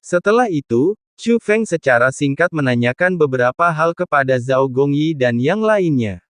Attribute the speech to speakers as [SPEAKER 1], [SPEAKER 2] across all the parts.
[SPEAKER 1] Setelah itu, Chu Feng secara singkat menanyakan beberapa hal kepada Zhao Gongyi dan yang lainnya.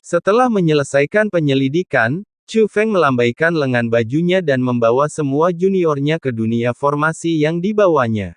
[SPEAKER 1] Setelah menyelesaikan penyelidikan, Chu Feng melambaikan lengan bajunya dan membawa semua juniornya ke dunia formasi yang dibawanya.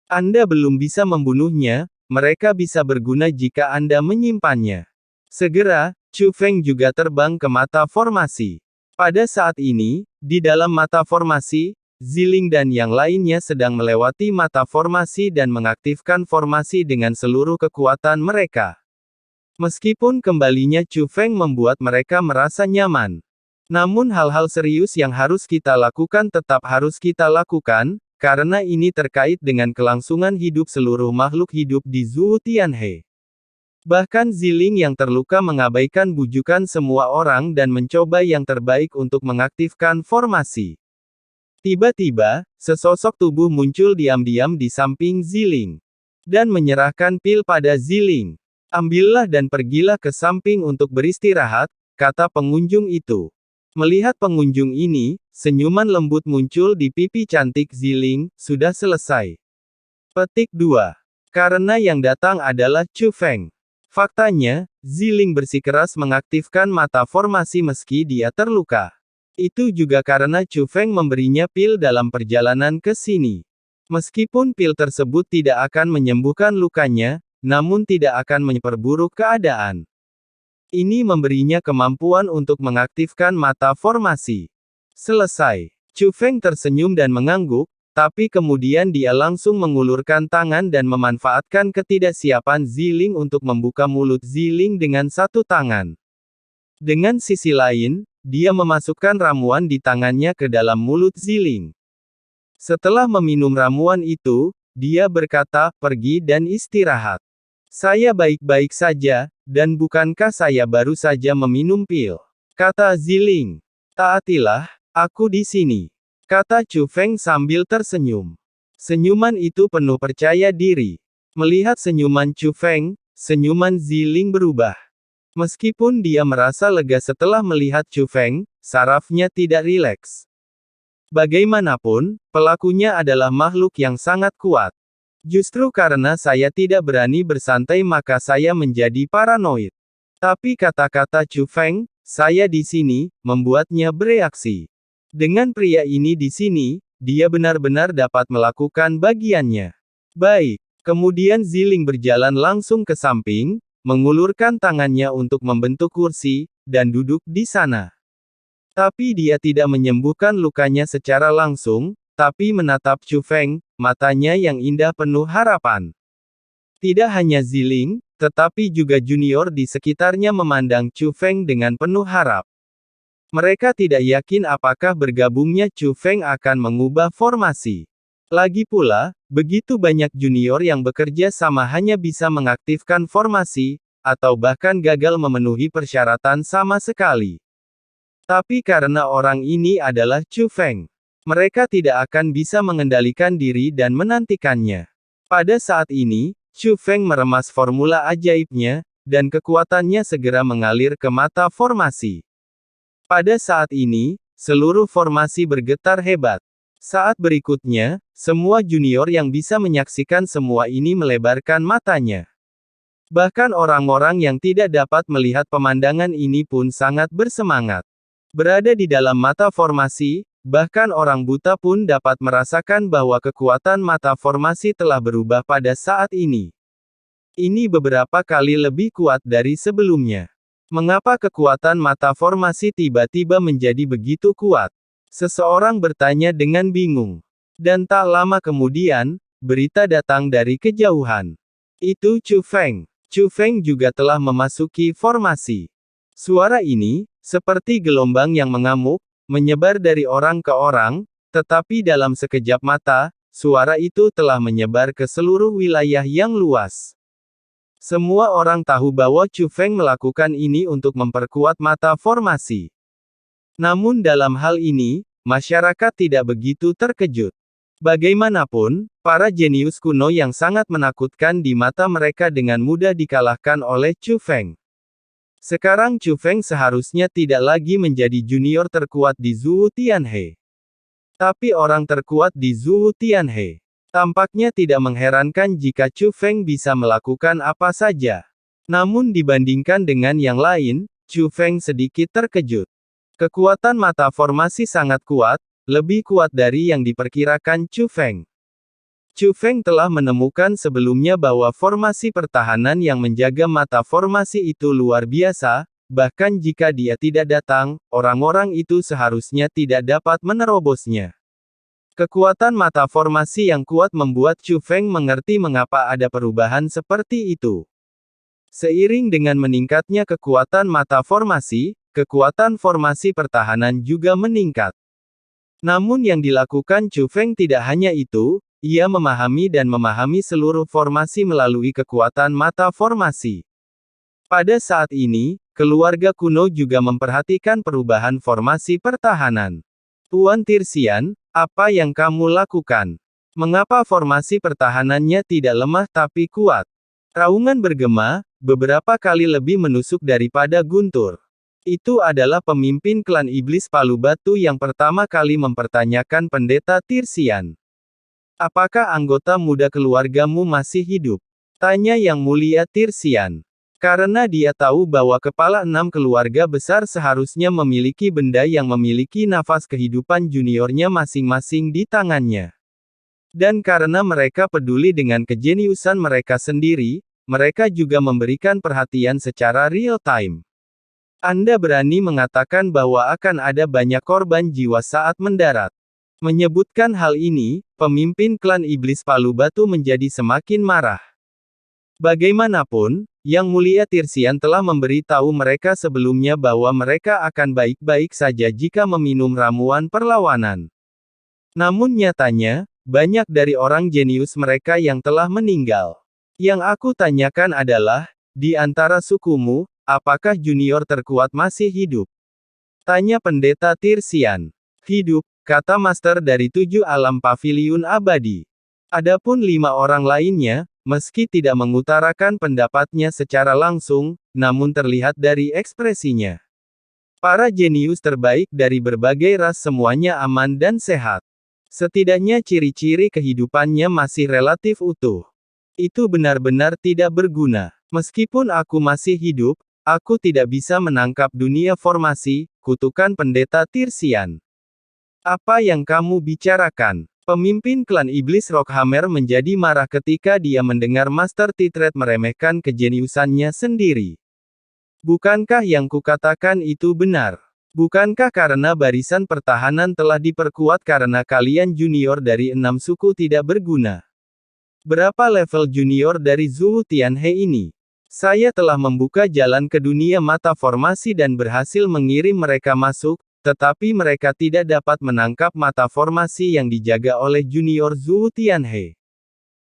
[SPEAKER 1] Anda belum bisa membunuhnya, mereka bisa berguna jika Anda menyimpannya. Segera, Chu Feng juga terbang ke mata formasi. Pada saat ini, di dalam mata formasi, Ziling dan yang lainnya sedang melewati mata formasi dan mengaktifkan formasi dengan seluruh kekuatan mereka. Meskipun kembalinya Chu Feng membuat mereka merasa nyaman. Namun hal-hal serius yang harus kita lakukan tetap harus kita lakukan, karena ini terkait dengan kelangsungan hidup seluruh makhluk hidup di Zhuo Tianhe. Bahkan Ziling yang terluka mengabaikan bujukan semua orang dan mencoba yang terbaik untuk mengaktifkan formasi. Tiba-tiba, sesosok tubuh muncul diam-diam di samping Ziling. Dan menyerahkan pil pada Ziling. Ambillah dan pergilah ke samping untuk beristirahat, kata pengunjung itu. Melihat pengunjung ini, senyuman lembut muncul di pipi cantik Ziling, sudah selesai. Petik 2. Karena yang datang adalah Chu Feng. Faktanya, Ziling bersikeras mengaktifkan mata formasi meski dia terluka. Itu juga karena Chu Feng memberinya pil dalam perjalanan ke sini. Meskipun pil tersebut tidak akan menyembuhkan lukanya, namun tidak akan memperburuk keadaan. Ini memberinya kemampuan untuk mengaktifkan mata formasi. Selesai. Chu Feng tersenyum dan mengangguk, tapi kemudian dia langsung mengulurkan tangan dan memanfaatkan ketidaksiapan Ziling untuk membuka mulut Ziling dengan satu tangan. Dengan sisi lain, dia memasukkan ramuan di tangannya ke dalam mulut Ziling. Setelah meminum ramuan itu, dia berkata, "Pergi dan istirahat. Saya baik-baik saja, dan bukankah saya baru saja meminum pil?" kata Ziling. "Taatilah, aku di sini," kata Chu Feng sambil tersenyum. Senyuman itu penuh percaya diri. Melihat senyuman Chu Feng, senyuman Ziling berubah. Meskipun dia merasa lega setelah melihat Chu Feng, sarafnya tidak rileks. Bagaimanapun, pelakunya adalah makhluk yang sangat kuat. Justru karena saya tidak berani bersantai maka saya menjadi paranoid. Tapi kata-kata Chu Feng, "saya di sini," membuatnya bereaksi. Dengan pria ini di sini, dia benar-benar dapat melakukan bagiannya. Baik. Kemudian Ziling berjalan langsung ke samping, mengulurkan tangannya untuk membentuk kursi, dan duduk di sana. Tapi dia tidak menyembuhkan lukanya secara langsung, tapi menatap Chu Feng, matanya yang indah penuh harapan. Tidak hanya Ziling, tetapi juga junior di sekitarnya memandang Chu Feng dengan penuh harap. Mereka tidak yakin apakah bergabungnya Chu Feng akan mengubah formasi. Lagi pula, begitu banyak junior yang bekerja sama hanya bisa mengaktifkan formasi, atau bahkan gagal memenuhi persyaratan sama sekali. Tapi karena orang ini adalah Chu Feng, mereka tidak akan bisa mengendalikan diri dan menantikannya. Pada saat ini, Chu Feng meremas formula ajaibnya, dan kekuatannya segera mengalir ke mata formasi. Pada saat ini, seluruh formasi bergetar hebat. Saat berikutnya, semua junior yang bisa menyaksikan semua ini melebarkan matanya. Bahkan orang-orang yang tidak dapat melihat pemandangan ini pun sangat bersemangat. Berada di dalam mata formasi, bahkan orang buta pun dapat merasakan bahwa kekuatan mata formasi telah berubah pada saat ini. Ini beberapa kali lebih kuat dari sebelumnya. Mengapa kekuatan mata formasi tiba-tiba menjadi begitu kuat? Seseorang bertanya dengan bingung. Dan tak lama kemudian, berita datang dari kejauhan. Itu Chu Feng. Chu Feng juga telah memasuki formasi. Suara ini, seperti gelombang yang mengamuk, menyebar dari orang ke orang, tetapi dalam sekejap mata, suara itu telah menyebar ke seluruh wilayah yang luas. Semua orang tahu bahwa Chu Feng melakukan ini untuk memperkuat mata formasi. Namun dalam hal ini, masyarakat tidak begitu terkejut. Bagaimanapun, para jenius kuno yang sangat menakutkan di mata mereka dengan mudah dikalahkan oleh Chu Feng. Sekarang Chu Feng seharusnya tidak lagi menjadi junior terkuat di Zhuo Tianhe. Tapi orang terkuat di Zhuo Tianhe. Tampaknya tidak mengherankan jika Chu Feng bisa melakukan apa saja. Namun dibandingkan dengan yang lain, Chu Feng sedikit terkejut. Kekuatan mata formasi sangat kuat, lebih kuat dari yang diperkirakan Chu Feng. Chu Feng telah menemukan sebelumnya bahwa formasi pertahanan yang menjaga mata formasi itu luar biasa, bahkan jika dia tidak datang, orang-orang itu seharusnya tidak dapat menerobosnya. Kekuatan mata formasi yang kuat membuat Chu Feng mengerti mengapa ada perubahan seperti itu. Seiring dengan meningkatnya kekuatan mata formasi, kekuatan formasi pertahanan juga meningkat. Namun yang dilakukan Chu Feng tidak hanya itu, ia memahami dan memahami seluruh formasi melalui kekuatan mata formasi. Pada saat ini, keluarga kuno juga memperhatikan perubahan formasi pertahanan. Tuan Tirsian, apa yang kamu lakukan? Mengapa formasi pertahanannya tidak lemah tapi kuat? Raungan bergema, beberapa kali lebih menusuk daripada guntur. Itu adalah pemimpin klan iblis palu batu yang pertama kali mempertanyakan pendeta Tirsian. Apakah anggota muda keluargamu masih hidup? Tanya Yang Mulia Tirsian. Karena dia tahu bahwa kepala 6 keluarga besar seharusnya memiliki benda yang memiliki nafas kehidupan juniornya masing-masing di tangannya. Dan karena mereka peduli dengan kejeniusan mereka sendiri, mereka juga memberikan perhatian secara real-time. Anda berani mengatakan bahwa akan ada banyak korban jiwa saat mendarat. Menyebutkan hal ini, pemimpin klan iblis palu batu menjadi semakin marah. Bagaimanapun, Yang Mulia Tirsian telah memberitahu mereka sebelumnya bahwa mereka akan baik-baik saja jika meminum ramuan perlawanan. Namun nyatanya, banyak dari orang jenius mereka yang telah meninggal. Yang aku tanyakan adalah, di antara sukumu, apakah junior terkuat masih hidup? Tanya Pendeta Tirsian. Hidup, kata Master dari 7 alam paviliun abadi. Adapun 5 orang lainnya, meski tidak mengutarakan pendapatnya secara langsung, namun terlihat dari ekspresinya. Para jenius terbaik dari berbagai ras semuanya aman dan sehat. Setidaknya ciri-ciri kehidupannya masih relatif utuh. Itu benar-benar tidak berguna. Meskipun aku masih hidup, aku tidak bisa menangkap dunia formasi, kutukan Pendeta Tirsian. Apa yang kamu bicarakan? Pemimpin klan iblis Rockhammer menjadi marah ketika dia mendengar Master Titret meremehkan kejeniusannya sendiri. Bukankah yang kukatakan itu benar? Bukankah karena barisan pertahanan telah diperkuat karena kalian junior dari 6 suku tidak berguna? Berapa level junior dari Zhou Tianhe ini? Saya telah membuka jalan ke dunia mata formasi dan berhasil mengirim mereka masuk, tetapi mereka tidak dapat menangkap mata formasi yang dijaga oleh junior Zhou Tianhe.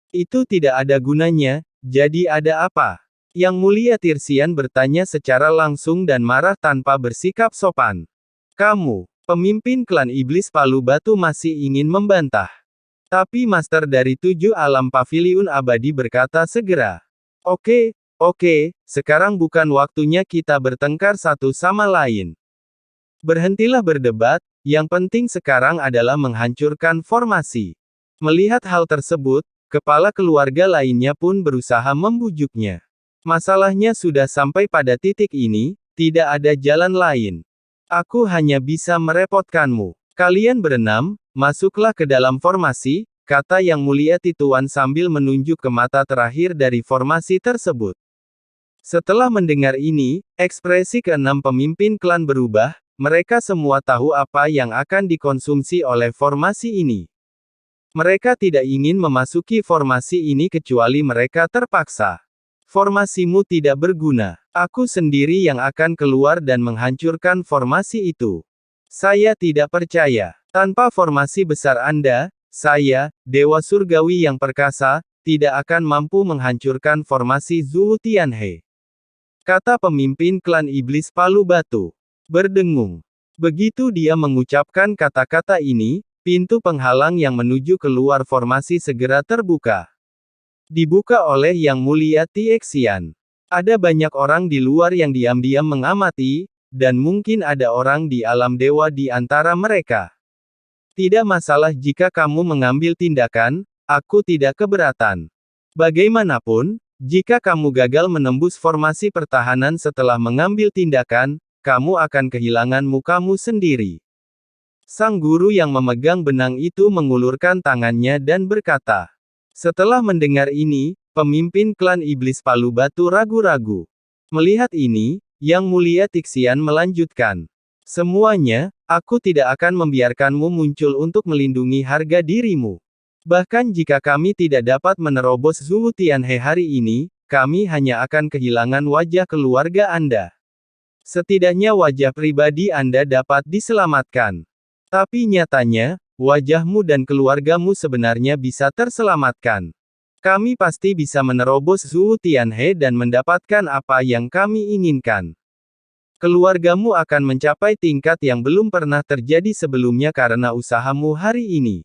[SPEAKER 1] Itu tidak ada gunanya, jadi ada apa? Yang Mulia Tirsian bertanya secara langsung dan marah tanpa bersikap sopan. Kamu, pemimpin klan iblis palu batu masih ingin membantah. Tapi Master dari 7 alam paviliun abadi berkata segera. Oke, sekarang bukan waktunya kita bertengkar satu sama lain. Berhentilah berdebat, yang penting sekarang adalah menghancurkan formasi. Melihat hal tersebut, kepala keluarga lainnya pun berusaha membujuknya. Masalahnya sudah sampai pada titik ini, tidak ada jalan lain. Aku hanya bisa merepotkanmu. Kalian berenam, masuklah ke dalam formasi, kata Yang Mulia Tituan sambil menunjuk ke mata terakhir dari formasi tersebut. Setelah mendengar ini, ekspresi keenam pemimpin klan berubah. Mereka semua tahu apa yang akan dikonsumsi oleh formasi ini. Mereka tidak ingin memasuki formasi ini kecuali mereka terpaksa. Formasimu tidak berguna. Aku sendiri yang akan keluar dan menghancurkan formasi itu. Saya tidak percaya. Tanpa formasi besar Anda, saya, Dewa Surgawi yang perkasa, tidak akan mampu menghancurkan formasi Zhou Tianhe. Kata pemimpin klan iblis palu batu. Berdengung. Begitu dia mengucapkan kata-kata ini, pintu penghalang yang menuju keluar formasi segera terbuka. Dibuka oleh Yang Mulia Tiexian. Ada banyak orang di luar yang diam-diam mengamati, dan mungkin ada orang di alam dewa di antara mereka. Tidak masalah jika kamu mengambil tindakan, aku tidak keberatan. Bagaimanapun, jika kamu gagal menembus formasi pertahanan setelah mengambil tindakan, kamu akan kehilangan mukamu sendiri. Sang guru yang memegang benang itu mengulurkan tangannya dan berkata. Setelah mendengar ini, pemimpin klan Iblis Palu Batu ragu-ragu. Melihat ini, Yang Mulia Tixian melanjutkan. Semuanya, aku tidak akan membiarkanmu muncul untuk melindungi harga dirimu. Bahkan jika kami tidak dapat menerobos Zhu Tianhe hari ini, kami hanya akan kehilangan wajah keluarga Anda. Setidaknya wajah pribadi Anda dapat diselamatkan. Tapi nyatanya, wajahmu dan keluargamu sebenarnya bisa terselamatkan. Kami pasti bisa menerobos Zhu Tianhe dan mendapatkan apa yang kami inginkan. Keluargamu akan mencapai tingkat yang belum pernah terjadi sebelumnya karena usahamu hari ini.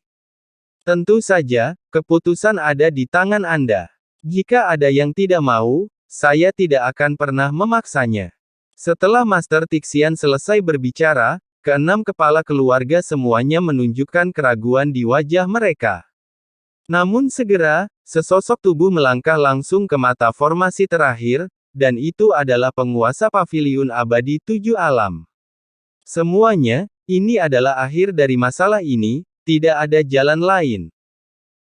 [SPEAKER 1] Tentu saja, keputusan ada di tangan Anda. Jika ada yang tidak mau, saya tidak akan pernah memaksanya. Setelah Master Tixian selesai berbicara, keenam kepala keluarga semuanya menunjukkan keraguan di wajah mereka. Namun segera, sesosok tubuh melangkah langsung ke mata formasi terakhir, dan itu adalah penguasa paviliun abadi 7 alam. Semuanya, ini adalah akhir dari masalah ini, tidak ada jalan lain.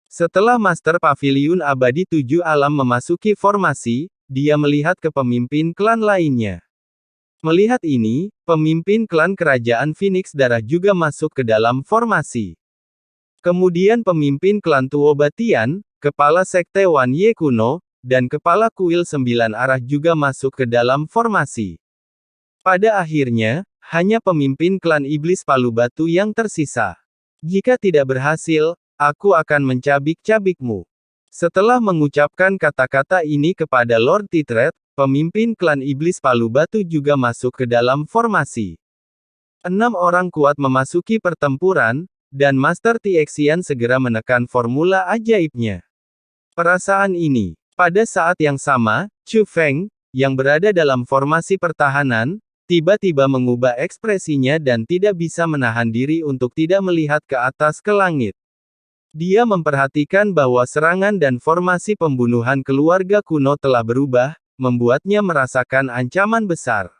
[SPEAKER 1] Setelah Master Paviliun Abadi 7 alam memasuki formasi, dia melihat ke pemimpin klan lainnya. Melihat ini, pemimpin klan kerajaan Phoenix Darah juga masuk ke dalam formasi. Kemudian pemimpin klan Tuo Batian, kepala sekte Wan Ye kuno, dan kepala kuil 9 arah juga masuk ke dalam formasi. Pada akhirnya, hanya pemimpin klan Iblis Palu Batu yang tersisa. Jika tidak berhasil, aku akan mencabik-cabikmu. Setelah mengucapkan kata-kata ini kepada Lord Titret, pemimpin klan Iblis Palu Batu juga masuk ke dalam formasi. 6 orang kuat memasuki pertempuran, dan Master Tixian segera menekan formula ajaibnya. Perasaan ini. Pada saat yang sama, Chu Feng, yang berada dalam formasi pertahanan, tiba-tiba mengubah ekspresinya dan tidak bisa menahan diri untuk tidak melihat ke atas ke langit. Dia memperhatikan bahwa serangan dan formasi pembunuhan keluarga kuno telah berubah, membuatnya merasakan ancaman besar.